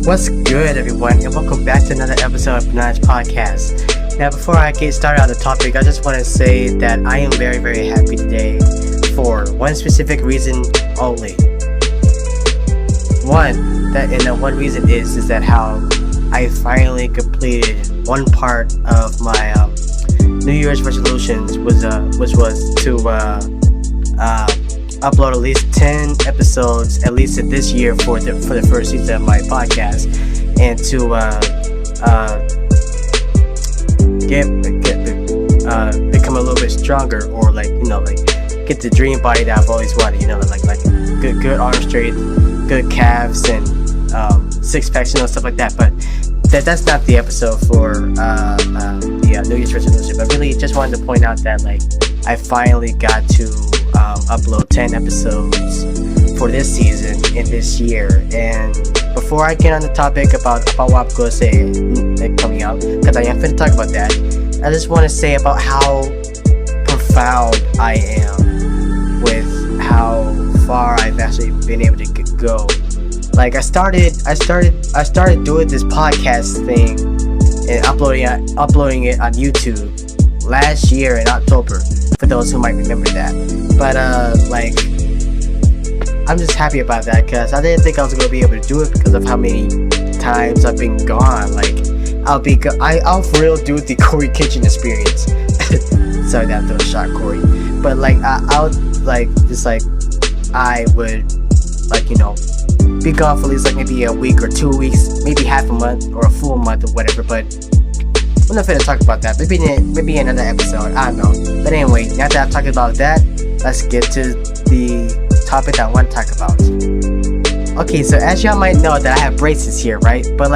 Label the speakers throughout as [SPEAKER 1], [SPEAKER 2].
[SPEAKER 1] What's good, everyone, and welcome back to another episode of Benaiahspodcast. Now, before I get started on the topic, I just want to say that I am very, very happy today for one specific reason only. One reason is that how I finally completed one part of my New Year's resolutions, which was to upload at least 10 episodes at least this year for the first season of my podcast, and to become a little bit stronger, or get the dream body that I've always wanted, like good arm strength, good calves, and six packs, stuff like that. But that's not the episode for the New Year's resolution. But really just wanted to point out that I finally got to upload 10 episodes for this season in this year. And before I get on the topic about what I'm going to say coming out, because I am going to talk about that, I just want to say about how profound I am with how far I've actually been able to go. I started doing this podcast thing and uploading it on YouTube last year in October, for those who might remember that. But I'm just happy about that, because I didn't think I was going to be able to do it because of how many times I've been gone. I'll for real do the Corey Kitchen experience. Sorry that threw a shot, Corey. But I would be gone for at least maybe a week or 2 weeks, maybe half a month or a full month or whatever. But we're not going to talk about that. Maybe another episode. I don't know. But anyway, now that I've talked about that, let's get to the topic that I want to talk about. Okay, so as y'all might know that I have braces here, right? But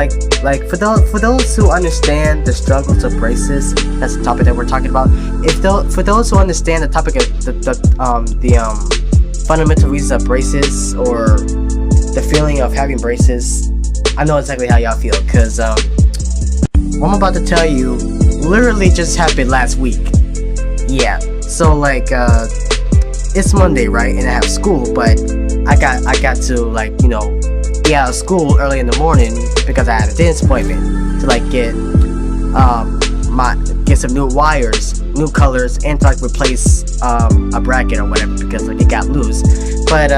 [SPEAKER 1] for those who understand the struggles of braces, that's the topic that we're talking about. For those who understand the topic of the fundamental reasons of braces, or the feeling of having braces, I know exactly how y'all feel, because what I'm about to tell you literally just happened last week. Yeah, so it's Monday, right, and I have school, but I got to be out of school early in the morning because I had a dentist appointment to get some new wires, new colors, and to replace a bracket or whatever, because it got loose. But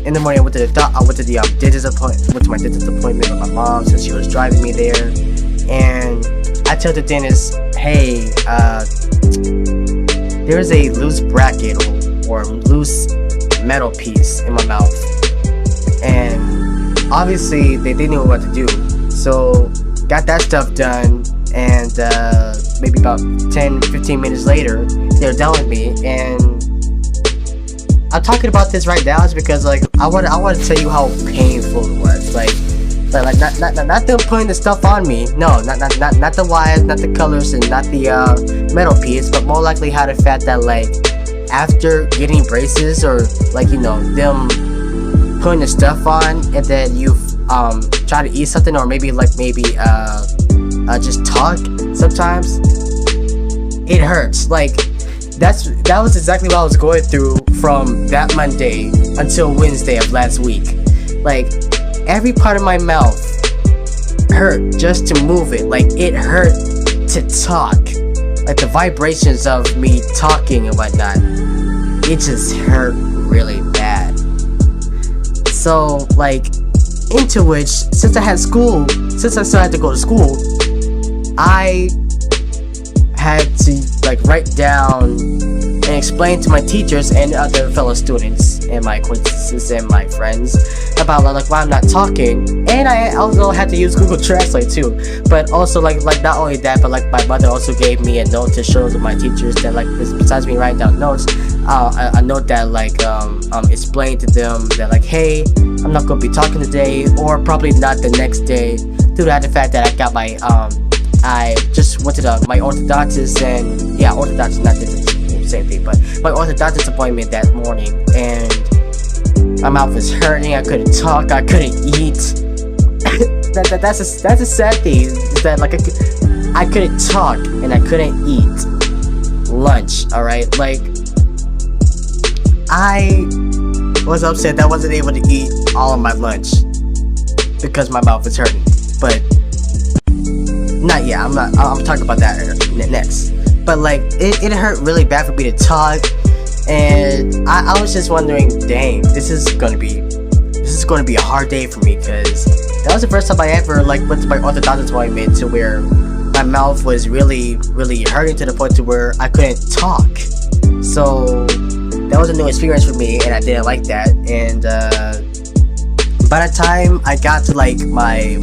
[SPEAKER 1] in the morning I went to the dentist appointment. Went to my dentist appointment with my mom, since she was driving me there, and I tell the dentist, hey, there's a loose bracket or loose metal piece in my mouth, and obviously they didn't know what to do. So got that stuff done, and maybe about 10-15 minutes later, they're done with me. And I'm talking about this right now is because I want to tell you how painful it was. Not them putting the stuff on me. No, not the wires, not the colors, and not the metal piece, but more likely how the fact that after getting braces, or them putting the stuff on, and then you try to eat something, or maybe just talk, sometimes it hurts. That was exactly what I was going through from that Monday until Wednesday of last week. Every part of my mouth hurt just to move it. It hurt to talk. The vibrations of me talking and whatnot, it just hurt really bad. So into which, since I still had to go to school, I had to write down and explain to my teachers and other fellow students and my acquaintances and my friends about why I'm not talking. And I also had to use Google Translate too. But also not only that, but my mother also gave me a note to show to my teachers that besides me writing down notes, a note that explained to them that hey, I'm not gonna be talking today, or probably not the next day, due to the fact that I got my I just went to my orthodontist, and yeah, orthodontist, not the same thing, but my orthodontist appointment that morning, and my mouth was hurting. I couldn't talk. I couldn't eat. That's a sad thing. Is that I couldn't talk and I couldn't eat lunch. All right, I was upset that I wasn't able to eat all of my lunch. because my mouth was hurting. But not yet. I'm talking about that next. But like it hurt really bad for me to talk, and I was just wondering, dang, this is gonna be a hard day for me, because that was the first time I ever like went to my orthodontist appointment to where my mouth was really hurting to the point to where I couldn't talk. So that was a new experience for me, and I didn't like that. And by the time I got to like my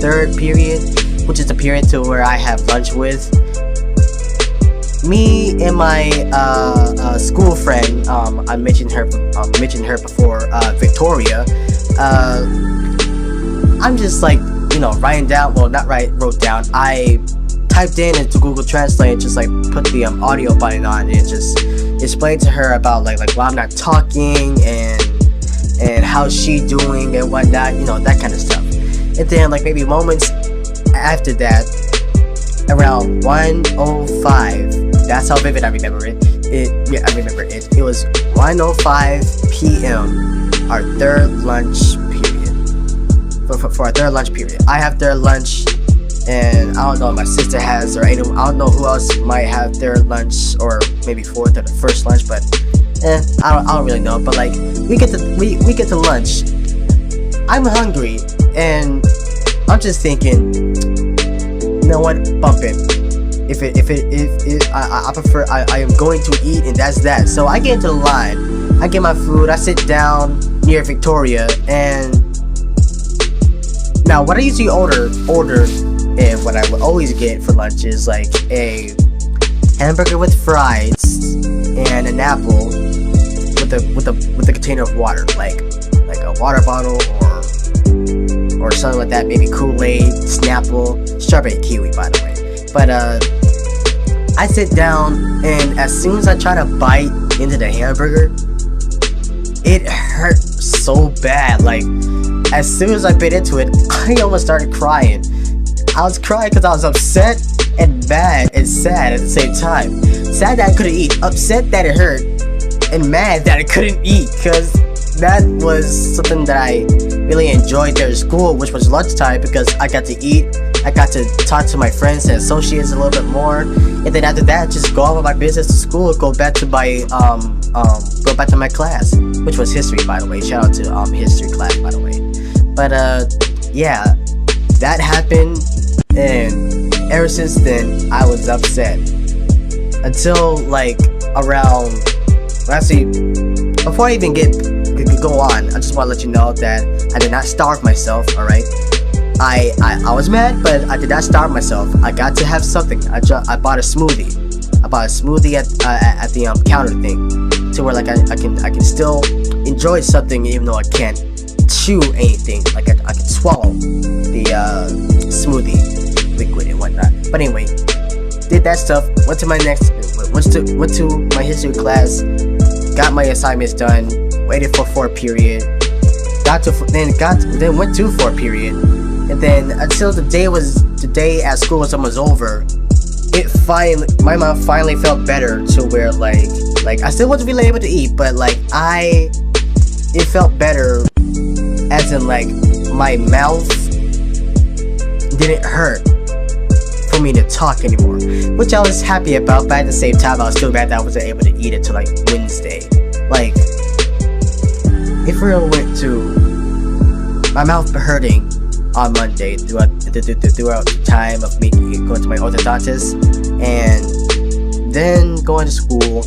[SPEAKER 1] third period, which is the period to where I have lunch with, me and my school friend, I mentioned her before, Victoria. I'm just like, writing down. Well, not wrote down. I typed in into Google Translate, just like put the audio button on, and just explained to her about like why I'm not talking, and how's she doing and whatnot, that kind of stuff. And then like maybe moments after that, around 1:05, that's how vivid I remember it. I remember it. It was 1:05 p.m. our third lunch period. For our third lunch period, I have third lunch, and I don't know if my sister has, or anyone, I don't know who else might have third lunch, or maybe fourth or the first lunch, but I don't really know. But like we get to lunch. I'm hungry, and I'm just thinking, you know what, bump it. If I prefer, I am going to eat, and that's that. So I get into the line, I get my food, I sit down near Victoria, and now what I usually order, and what I would always get for lunch is like a hamburger with fries and an apple with a container of water, like a water bottle or something like that, maybe Kool-Aid, Snapple, strawberry kiwi, by the way. But I sit down, and as soon as I try to bite into the hamburger, it hurt so bad. Like as soon as I bit into it, I almost started crying. I was crying because I was upset and mad and sad at the same time. Sad that I couldn't eat, upset that it hurt, and mad that I couldn't eat, because that was something that I really enjoyed there at school, which was lunchtime, because I got to eat, I got to talk to my friends and associates a little bit more, and then after that, just go on with my business to school, go back to my class, which was history, by the way. Shout out to history class, by the way. But yeah, that happened, and ever since then, I was upset until like around. Actually, before I even go on, I just want to let you know that I did not starve myself. All right, I was mad, but I did not starve myself. I got to have something. I bought a smoothie. I bought a smoothie at the counter thing, to where like I can still enjoy something even though I can't chew anything. Like I can swallow the smoothie liquid and whatnot. But anyway, did that stuff. Went to my history class. Got my assignments done. Waited for fourth period. Then went to fourth period. And then until the day at school was almost over, my mouth finally felt better, to where like I still wasn't really able to eat, but like it felt better, as in like my mouth didn't hurt for me to talk anymore, which I was happy about. But at the same time, I was still mad that I wasn't able to eat it till like Wednesday. Like if we went to my mouth hurting on Monday throughout the time of me going to my orthodontist, and then going to school,